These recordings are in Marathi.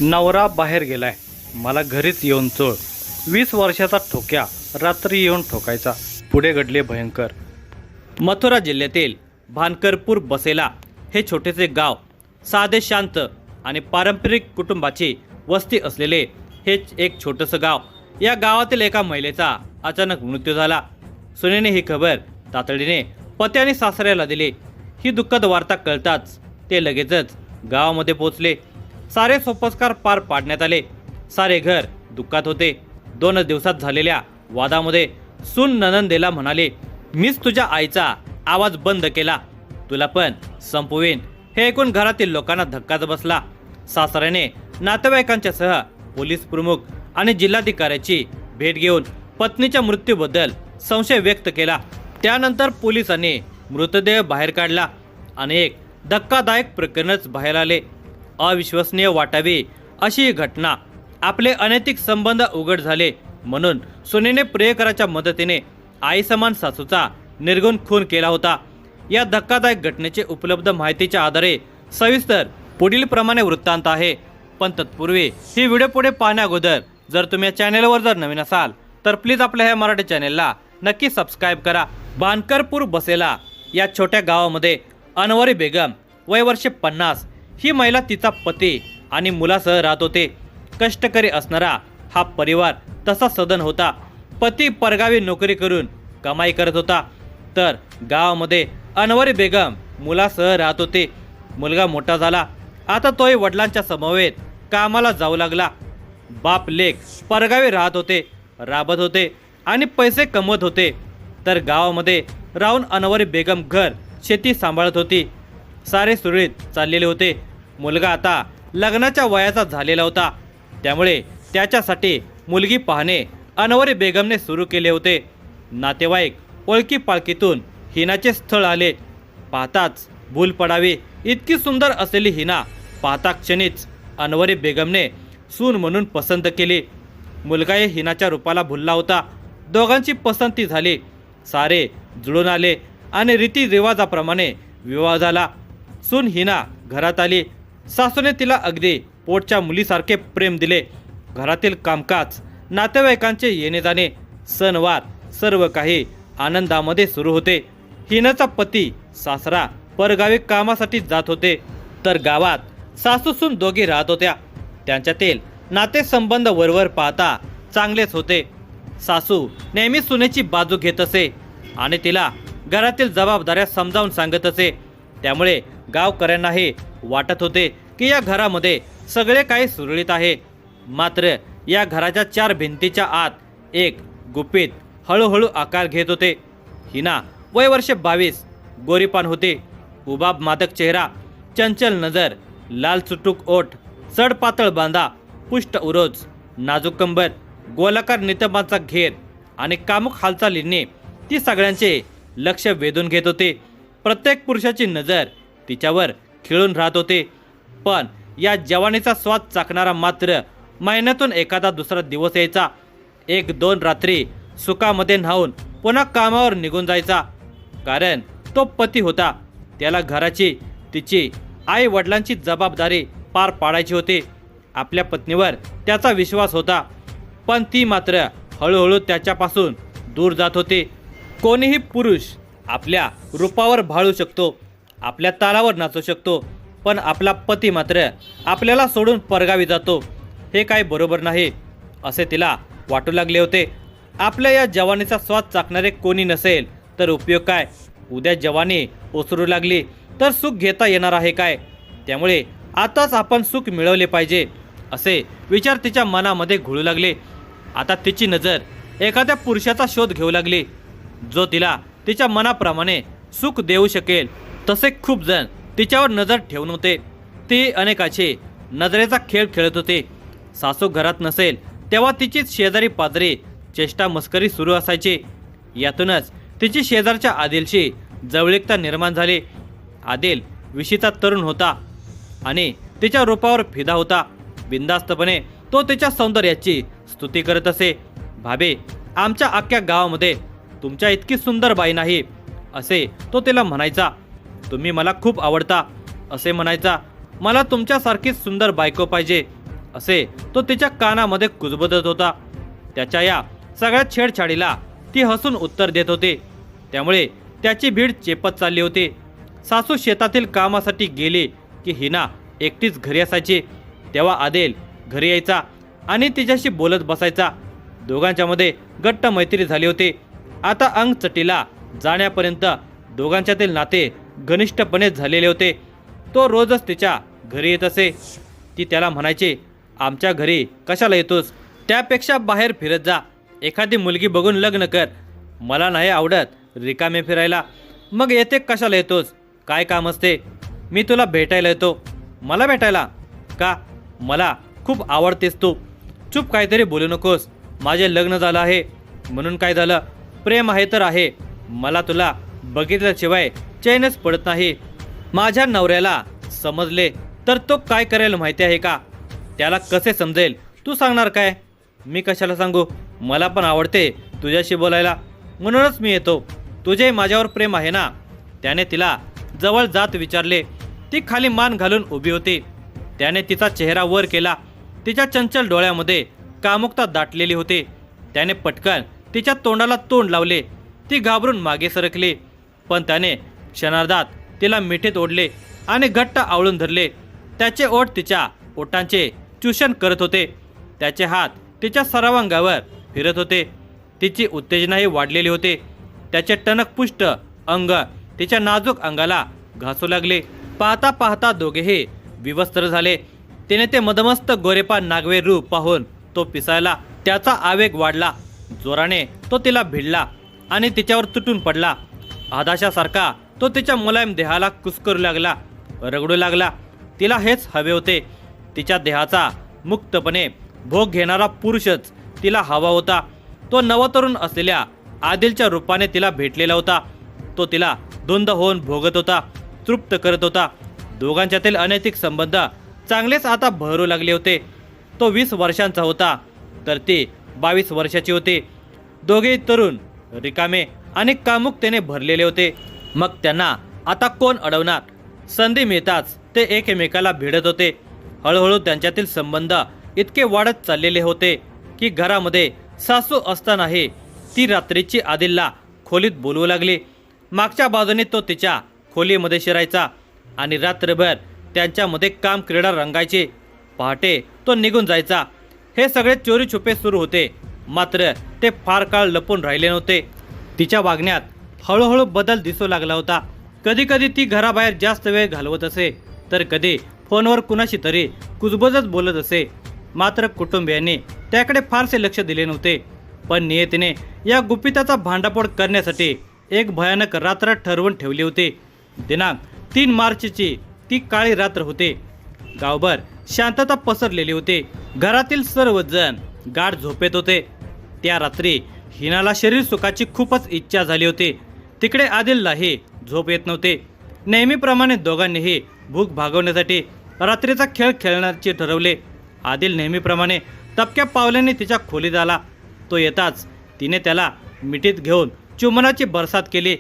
नवरा बाहेर गेलाय, मला घरीच येऊन चोळ. 20 वर्षाचा ठोक्या रात्री येऊन ठोकायचा. पुढे घडले भयंकर. मथुरा जिल्ह्यातील भानकरपूर बसेला हे छोटेसे गाव, साधे शांत आणि पारंपरिक कुटुंबाची वस्ती असलेले हे एक छोटंसं गाव. या गावातील एका महिलेचा अचानक मृत्यू झाला. सुनेने ही खबर तातडीने पती आणि सासऱ्याला दिली. ही दुःखद वार्ता कळताच ते लगेचच गावामध्ये पोहोचले. सारे सोपस्कार पार पाडण्यात आले. सारे घर दुःखात होते. 2 दिवसात झालेल्या वादामध्ये सून ननंदेला म्हणाले, मीच तुझ्या आईचा आवाज बंद केला, तुला पण संपवीन. हे ऐकून घरातील लोकांना धक्काच बसला. सासऱ्याने नातेवाईकांच्या सह पोलीस प्रमुख आणि जिल्हाधिकाऱ्याची भेट घेऊन पत्नीच्या मृत्यूबद्दल संशय व्यक्त केला. त्यानंतर पोलिसांनी मृतदेह बाहेर काढला आणि एक धक्कादायक प्रकरणच बाहेर आले. अविश्वसनीय वाटावी अशी ही घटना. आपले अनैतिक संबंध उघड झाले म्हणून सुनेने प्रियकराच्या मदतीने आई समान सासूचा निर्गुण खून केला होता. या धक्कादायक घटनेचे उपलब्ध माहितीच्या आधारे सविस्तर पुढील प्रमाणे वृत्तांत आहे. पण तत्पूर्वी ही व्हिडिओ पुढे पाहण्या अगोदर जर तुम्ही या चॅनलवर जर नवीन असाल तर प्लीज आपल्या ह्या मराठी चॅनलला नक्की सबस्क्राईब करा. भानकरपूर बसेला या छोट्या गावामध्ये अनवरी बेगम वय वर्षे 50 ही महिला तिचा पती आणि मुलासह राहत होते. कष्टकरी असणारा हा परिवार तसा सदन होता. पती परगावी नोकरी करून कमाई करत होता, तर गावामध्ये अनवरी बेगम मुलासह राहत होते. मुलगा मोठा झाला, आता तोही वडिलांच्या समवेत कामाला जाऊ लागला. बाप लेक परगावी राहत होते, राबत होते आणि पैसे कमवत होते, तर गावामध्ये राहून अनवरी बेगम घर शेती सांभाळत होती. सारे सुरळीत चाललेले होते. मुलगा आता लग्नाच्या वयाचा झालेला होता, त्यामुळे त्याच्यासाठी मुलगी पाहणे अनवरी बेगमने सुरू केले होते. नातेवाईक ओळखी पाळकीतून हिनाचे स्थळ आले. पाहताच भूल पडावी इतकी सुंदर असलेली हिना पाहता क्षणीच अनवरी बेगमने सून म्हणून पसंत केली. मुलगाही हिनाच्या रूपाला भुलला होता. दोघांची पसंती झाली. सारे जुळून आले आणि रीतिरिवाजाप्रमाणे विवाह झाला. सून हिना घरात आली. सासूने तिला अगदी पोटच्या मुलीसारखे प्रेम दिले. घरातील कामकाज, नातेवाईकांचे येणे जाणे, सणवार सर्व काही आनंदामध्ये सुरू होते. हिनाचा पती सासरा परगावी कामासाठी जात होते, तर गावात सासू सून दोघी राहत होत्या. त्यांच्यातील नातेसंबंध वरवर पाहता चांगलेच होते. सासू नेहमी सुनेची बाजू घेत असे आणि तिला घरातील जबाबदाऱ्या समजावून सांगत असे. त्यामुळे गावकऱ्यांनाही वाटत होते की या घरामध्ये सगळे काही सुरळीत आहे. मात्र या घराच्या 4 भिंतीच्या आत एक गुपित हळूहळू आकार घेत होते. हिना वय वर्षे 22, गोरीपान होते. उबाब मादक चेहरा, चंचल नजर, लाल चुटूक ओठ, सडपातळ बांधा, पुष्ट उरोज, नाजूक कंबर, गोलाकार नितंबाचा घेर आणि कामुक हालचालींनी ती सगळ्यांचे लक्ष वेधून घेत होते. प्रत्येक पुरुषाची नजर तिच्यावर खिळून राहत होते. पण या जवानीचा स्वाद चाकणारा मात्र महिन्यातून एखादा दुसरा दिवस यायचा. 1-2 रात्री सुखामध्ये न्हावून पुन्हा कामावर निघून जायचा. कारण तो पती होता. त्याला घराची, तिची, आई वडिलांची जबाबदारी पार पाडायची होती. आपल्या पत्नीवर त्याचा विश्वास होता, पण ती मात्र हळूहळू त्याच्यापासून दूर जात होती. कोणीही पुरुष आपल्या रूपावर भाळू शकतो, आपल्या तालावर नाचू शकतो, पण आपला पती मात्र आपल्याला सोडून परगावी जातो. हे काही बरोबर नाही असे तिला वाटू लागले होते. आपल्या या जवानीचा स्वाद चाकणारे कोणी नसेल तर उपयोग काय? उद्या जवानी ओसरू लागली तर सुख घेता येणार आहे काय? त्यामुळे आताच आपण सुख मिळवले पाहिजे असे विचार तिच्या मनामध्ये घोळू लागले. आता तिची नजर एखाद्या पुरुषाचा शोध घेऊ लागली, जो तिला तिच्या मनाप्रमाणे सुख देऊ शकेल. तसे खूप जण तिच्यावर नजर ठेवून होते. ती अनेकाचे नजरेचा खेळ खेळत होते. सासू घरात नसेल तेव्हा तिची शेजारी पाजारी चेष्टा मस्करी सुरू असायची. यातूनच तिची शेजारच्या आदिलशी जवळीकता निर्माण झाली. आदिल विशीचा तरुण होता आणि तिच्या रूपावर फिदा होता. बिनधास्तपणे तो तिच्या सौंदर्याची स्तुती करत असे. भाभी, आमच्या अख्ख्या गावामध्ये तुमच्या इतकी सुंदर बाई नाही असे तो तिला म्हणायचा. तुम्ही मला खूप आवडता असे म्हणायचा. मला तुमच्यासारखीच सुंदर बायको पाहिजे असे तो तिच्या कानामध्ये कुजबुजत होता. त्याच्या या सगळ्या छेडछाडीला ती हसून उत्तर देत होती. त्यामुळे त्याची भीड चेपत चालली होती. सासू शेतातील कामासाठी गेली की हिना एकटीच घरी असायची. तेव्हा आदेल घरी यायचा आणि तिच्याशी बोलत बसायचा. दोघांच्यामध्ये घट्ट मैत्री झाली होती. आता अंग चटीला जाण्यापर्यंत दोघांच्यातील नाते घनिष्ठपणे झालेले होते. तो रोजच तिच्या घरी येत असे. ती त्याला म्हणायची, आमच्या घरी कशाला येतोस? त्यापेक्षा बाहेर फिरत जा. एखादी मुलगी बघून लग्न कर. मला नाही आवडत रिकामे फिरायला. मग येते कशाला येतोस? काय काम असते? मी तुला भेटायला येतो. मला भेटायला? का? मला खूप आवडतेस तू. चुप, काहीतरी बोलू नकोस. माझे लग्न झालं आहे म्हणून काय झालं? प्रेम आहे तर आहे. मला तुला बघितल्याशिवाय चैनच पडत नाही. माझ्या नवऱ्याला समजले तर तो काय करेल माहिती आहे का? त्याला कसे समजेल? तू सांगणार काय? मी कशाला सांगू? मला पण आवडते तुझ्याशी बोलायला, म्हणूनच मी येतो. तुझे माझ्यावर प्रेम आहे ना? त्याने तिला जवळ जात विचारले. ती खाली मान घालून उभी होती. त्याने तिचा चेहरा वर केला. तिच्या चंचल डोळ्यामध्ये कामुकता दाटलेली होती. त्याने पटकन तिच्या तोंडाला तोंड लावले. ती घाबरून मागे सरकली. पण त्याने क्षणार्धात तिला मिठीत ओढले आणि घट्ट आवळून धरले. त्याचे ओठ तिच्या ओठांचे चूषण करत होते. त्याचे हात तिच्या सर्वांगावर फिरत होते. तिची उत्तेजनाही वाढलेली होती. त्याचे टणकपुष्ट अंग तिच्या नाजूक अंगाला घासू लागले. पाहता पाहता दोघेही विवस्त्र झाले. तिने ते मदमस्त गोरेपान नागवे रूप पाहून तो पिसायला. त्याचा आवेग वाढला. जोराने तो तिला भिडला आणि तिच्यावर तुटून पडला. आदाशासारखा तो तिच्या मुलायम देहाला कुस्करू लागला, रगडू लागला. तिला हेच हवे होते. तिच्या देहाचा मुक्तपणे भोग घेणारा पुरुषच तिला हवा होता. तो नवतरुण असलेल्या आदिलच्या रूपाने तिला भेटलेला होता. तो तिला धुंद होऊन भोगत होता, तृप्त करत होता. दोघांच्यातील अनैतिक संबंध चांगलेच आता बहरू लागले होते. तो 20 वर्षांचा होता तर ती 22 वर्षाची होती. दोघेही तरुण, रिकामे आणि कामुकतेने भरलेले होते. मग त्यांना आता कोण अडवणार? संधी मिळताच ते एकमेकाला भिडत होते. हळूहळू त्यांच्यातील संबंध इतके वाढत चाललेले होते की घरामध्ये सासू असतानाही ती रात्रीची आदिलला खोलीत बोलवू लागली. मागच्या बाजूने तो तिच्या खोलीमध्ये शिरायचा आणि रात्रभर त्यांच्यामध्ये काम क्रीडा रंगायची. पहाटे तो निघून जायचा. हे सगळे चोरी छुपे सुरू होते, मात्र ते फार काळ लपून राहिले नव्हते. तिच्या वागण्यात हळूहळू बदल दिसू लागला होता. कधी कधी ती घराबाहेर जास्त वेळ घालवत असे, तर कधी फोनवर कुणाशी तरी कुजबुजत बोलत असे. मात्र कुटुंबियांनी त्याकडे फारसे लक्ष दिले नव्हते. पण नियतीने या गुपिताचा भांडाफोड करण्यासाठी एक भयानक रात्र ठरवून ठेवली होती. दिनांक 3 मार्चची ती काळी रात्र होते. गावभर शांतता पसरलेली होती. घरातील सर्वजण गाढ झोपेत होते. त्या रात्री हिनाला शरीर सुखाची खूपच इच्छा झाली होती. तिकडे आदिललाही झोप येत नव्हते. नेहमीप्रमाणे दोघांनीही भूक भागवण्यासाठी रात्रीचा खेळ खेळण्याचे ठरवले. आदिल नेहमीप्रमाणे तपक्या पावलांनी तिच्या खोलीत आला. तो येताच तिने त्याला मिठीत घेऊन चुंबनाची बरसात केली.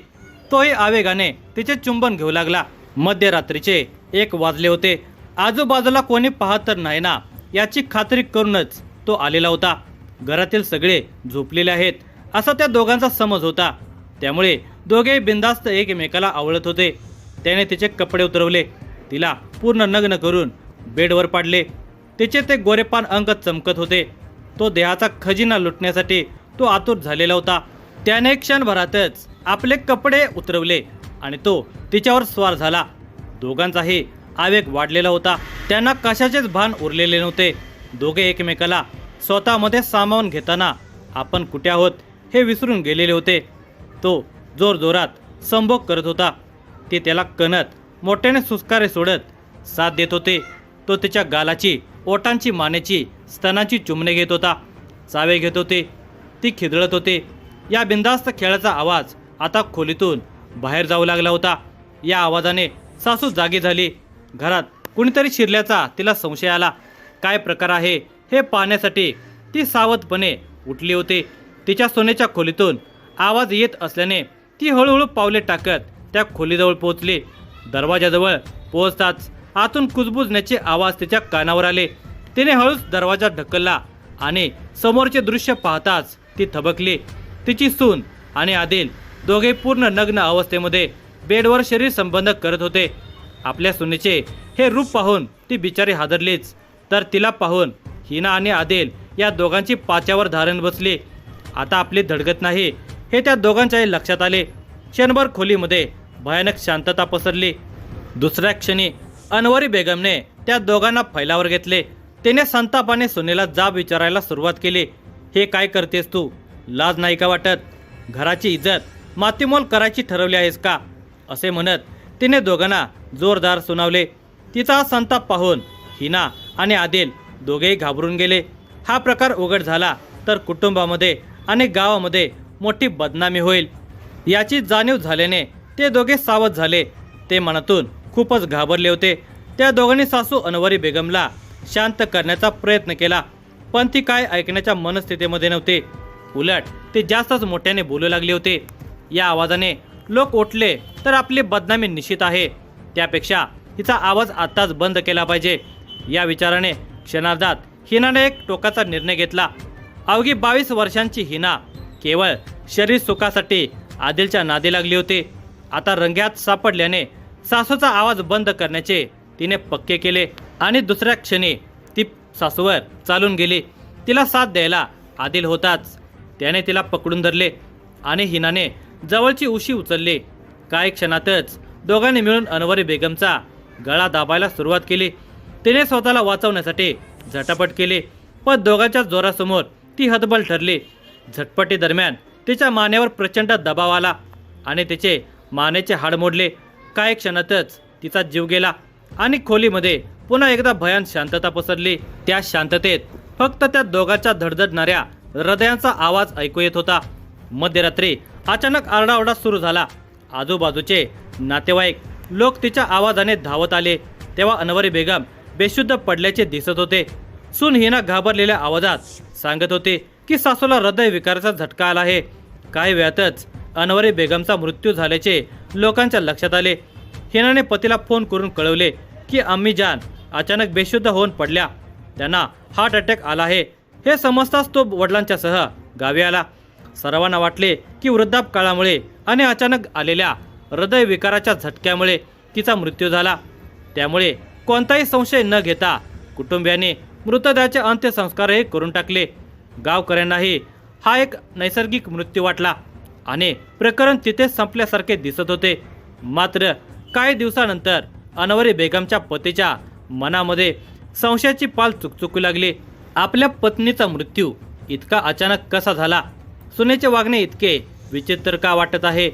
तोही आवेगाने तिचे चुंबन घेऊ लागला. मध्यरात्रीचे 1 वाजले होते. आजूबाजूला कोणी पाहत तर नाही ना याची खात्री करूनच तो आलेला होता. घरातील सगळे झोपलेले आहेत असा त्या दोघांचा समज होता. त्यामुळे दोघेही बिनधास्त एकमेकाला आवळत होते. त्याने तिचे कपडे उतरवले. तिला पूर्ण नग्न करून बेडवर पाडले. तिचे ते गोरेपान अंग चमकत होते. तो देहाचा खजिना लुटण्यासाठी तो आतुर झालेला होता. त्याने क्षणभरातच आपले कपडे उतरवले आणि तो तिच्यावर स्वार झाला. दोघांचाही आवेग वाढलेला होता. त्यांना कशाचेच भान उरलेले नव्हते. दोघे एकमेकाला स्वतःमध्ये सामावून घेताना आपण कुठे आहोत हे विसरून गेलेले होते. तो जोरजोरात संभोग करत होता. ते त्याला कणत मोठ्याने सुस्कारे सोडत साथ देत होते. तो तिच्या गालाची, ओठांची, मानेची, स्तनांची चुंबने घेत होता, चावे घेत होते. ती खिदळत होते. या बिनधास्त खेळाचा आवाज आता खोलीतून बाहेर जाऊ लागला होता. या आवाजाने सासू जागी झाली. घरात कुणीतरी शिरल्याचा तिला संशय आला. काय प्रकार आहे हे पाहण्यासाठी ती सावधपणे उठली होती. तिच्या सोन्याच्या खोलीतून आवाज येत असल्याने ती हळूहळू पावले टाकत त्या खोलीजवळ पोहोचली. दरवाजाजवळ पोहोचताच आतून कुजबुजण्याचे आवाज तिच्या कानावर आले. तिने हळूच दरवाजा ढकलला आणि समोरचे दृश्य पाहताच ती थबकली. तिची सून आणि आदिल दोघे पूर्ण नग्न अवस्थेमध्ये बेडवर शरीर संबंध करत होते. आपल्या सुनेचे हे रूप पाहून ती बिचारी हादरलीच, तर तिला पाहून हिना आणि आदिल या दोघांची पाच्यावर धारण बसली. आता आपली धडगत नाही हे त्या दोघांच्याही लक्षात आले. क्षणभर खोलीमध्ये भयानक शांतता पसरली. दुसऱ्या क्षणी अनवरी बेगमने त्या दोघांना फैलावर घेतले. तिने संतापाने सुनेला जाब विचारायला सुरुवात केली. हे काय करतेस तू? लाज नाही का वाटत? घराची इज्जत मातीमोल करायची ठरवली आहेस का? असे म्हणत तिने दोघांना जोरदार सुनावले. तिचा हा संताप पाहून हिना आणि आदिल दोघेही घाबरून गेले. हा प्रकार उघड झाला तर कुटुंबामध्ये आणि गावामध्ये मोठी बदनामी होईल याची जाणीव झाल्याने ते दोघे सावध झाले. ते मनातून खूपच घाबरले होते. त्या दोघांनी सासू अनवरी बेगमला शांत करण्याचा प्रयत्न केला, पण ती काय ऐकण्याच्या मनस्थितीमध्ये नव्हते. उलट ते जास्तच मोठ्याने बोलू लागले होते. या आवाजाने लोक उठले तर आपली बदनामी निश्चित आहे, त्यापेक्षा हिचा आवाज आत्ताच बंद केला पाहिजे. या विचाराने क्षणार्धात हिनाने एक टोकाचा निर्णय घेतला. अवघी 22 वर्षांची हिना केवळ शरीर सुखासाठी आदिलच्या नादी लागली होती. आता रंग्यात सापडल्याने सासूचा आवाज बंद करण्याचे तिने पक्के केले आणि दुसऱ्या क्षणी ती सासूवर चालून गेली. तिला साथ द्यायला आदिल होताच. त्याने तिला पकडून धरले आणि हिनाने जवळची उशी उचलली. काही क्षणातच दोघांनी मिळून अनवरी बेगमचा गळा दाबायला सुरुवात केली. तिने स्वतःला वाचवण्यासाठी झटापट केली, पण दोघांच्या जोरासमोर ती हतबल ठरली. झटपटी दरम्यान तिच्या मानेवर प्रचंड दबाव आला आणि तिचे मानेचे हाड मोडले. काही क्षणातच तिचा जीव गेला आणि खोलीमध्ये पुन्हा एकदा भयान शांतता पसरली. त्या शांततेत फक्त त्या दोघांच्या धडधडणाऱ्या हृदयांचा आवाज ऐकू येत होता. मध्यरात्री अचानक आरडाओरडा सुरू झाला. आजूबाजूचे नातेवाईक लोक तिच्या आवाजाने धावत आले. तेव्हा अनवरी बेगम बेशुद्ध पडल्याचे दिसत होते. सून हिना घाबरलेल्या आवाजात सांगत होते की सासूला हृदयविकाराचा झटका आला आहे. काही वेळातच अनवरी बेगमचा मृत्यू झाल्याचे लोकांच्या लक्षात आले. हिनाने पतीला फोन करून कळवले की अम्मी जान अचानक बेशुद्ध होऊन पडल्या, त्यांना हार्ट अटॅक आला आहे. हे समजताच तो वडिलांच्यासह गावी आला. सर्वांना वाटले की वृद्धापकाळामुळे आणि अचानक आलेल्या हृदयविकाराच्या झटक्यामुळे तिचा मृत्यू झाला. त्यामुळे कोणताही संशय न घेता कुटुंबियांनी मृतदेहाचे अंत्यसंस्कारही करून टाकले. गावकऱ्यांनाही हा एक नैसर्गिक मृत्यू वाटला आणि प्रकरण तिथेच संपल्यासारखे दिसत होते. मात्र काही दिवसानंतर अनवरी बेगमच्या पतीच्या मनामध्ये संशयाची पाल चुकचुकू लागली. आपल्या पत्नीचा मृत्यू इतका अचानक कसा झाला? सुनेचे वागणे इतके विचित्र का वाटत आहे?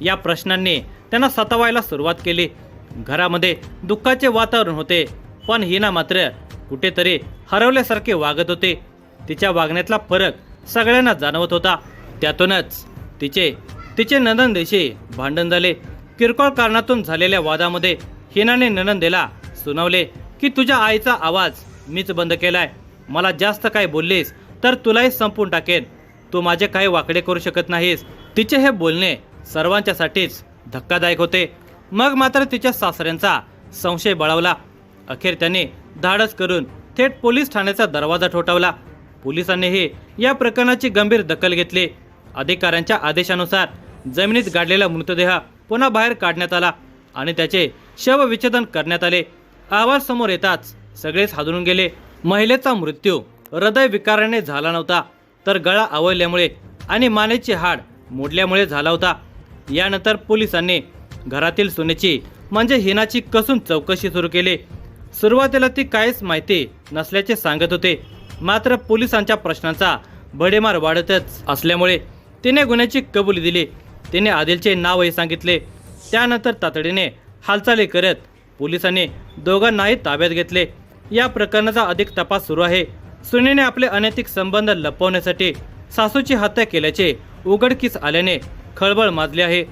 या प्रश्नांनी त्यांना सतावायला सुरुवात केली. घरामध्ये दुःखाचे वातावरण होते, पण हिना मात्र कुठेतरी हरवल्यासारखे वागत होते. तिच्या वागण्यातला फरक सगळ्यांना जाणवत होता. त्यातूनच तिचे ननंदेशी भांडण झाले. किरकोळ कारणातून झालेल्या वादामध्ये हिनाने ननंदेला सुनावले की तुझ्या आईचा आवाज मीच बंद केलाय. मला जास्त काय बोललीस तर तुलाही संपून टाकेन. तू माझे काही वाकडे करू शकत नाहीस. तिचे हे बोलणे सर्वांच्यासाठीच धक्कादायक होते. मग मात्र तिच्या सासऱ्यांचा संशय बळावला. अखेर त्यांनी धाडस करून थेट पोलीस ठाण्याचा दरवाजा ठोठावला. पोलिसांनीही या प्रकरणाची गंभीर दखल घेतली. अधिकाऱ्यांच्या आदेशानुसार जमिनीत गाडलेला मृतदेह पुन्हा बाहेर काढण्यात आला आणि त्याचे शवविच्छेदन करण्यात आले. अहवाल समोर येताच सगळेच हादरून गेले. महिलेचा मृत्यू हृदयविकाराने झाला नव्हता, तर गळा आवळल्यामुळे आणि मानेचे हाड मोडल्यामुळे झाला होता. यानंतर पोलिसांनी घरातील सुनेची म्हणजे हिनाची कसून चौकशी सुरू केली. सुरुवातीला ती काहीच माहिती नसल्याचे सांगत होते, मात्र पोलिसांच्या प्रश्नांचा भडेमार वाढतच असल्यामुळे तिने गुन्ह्याची कबुली दिली. तिने आदिलचे नावही सांगितले. त्यानंतर तातडीने हालचाली करत पोलिसांनी दोघांनाही ताब्यात घेतले. या प्रकरणाचा अधिक तपास सुरू आहे. सुनेने आपले अनैतिक संबंध लपवण्यासाठी सासूची हत्या केल्याचे उघडकीस आल्याने खळबळ माजली आहे.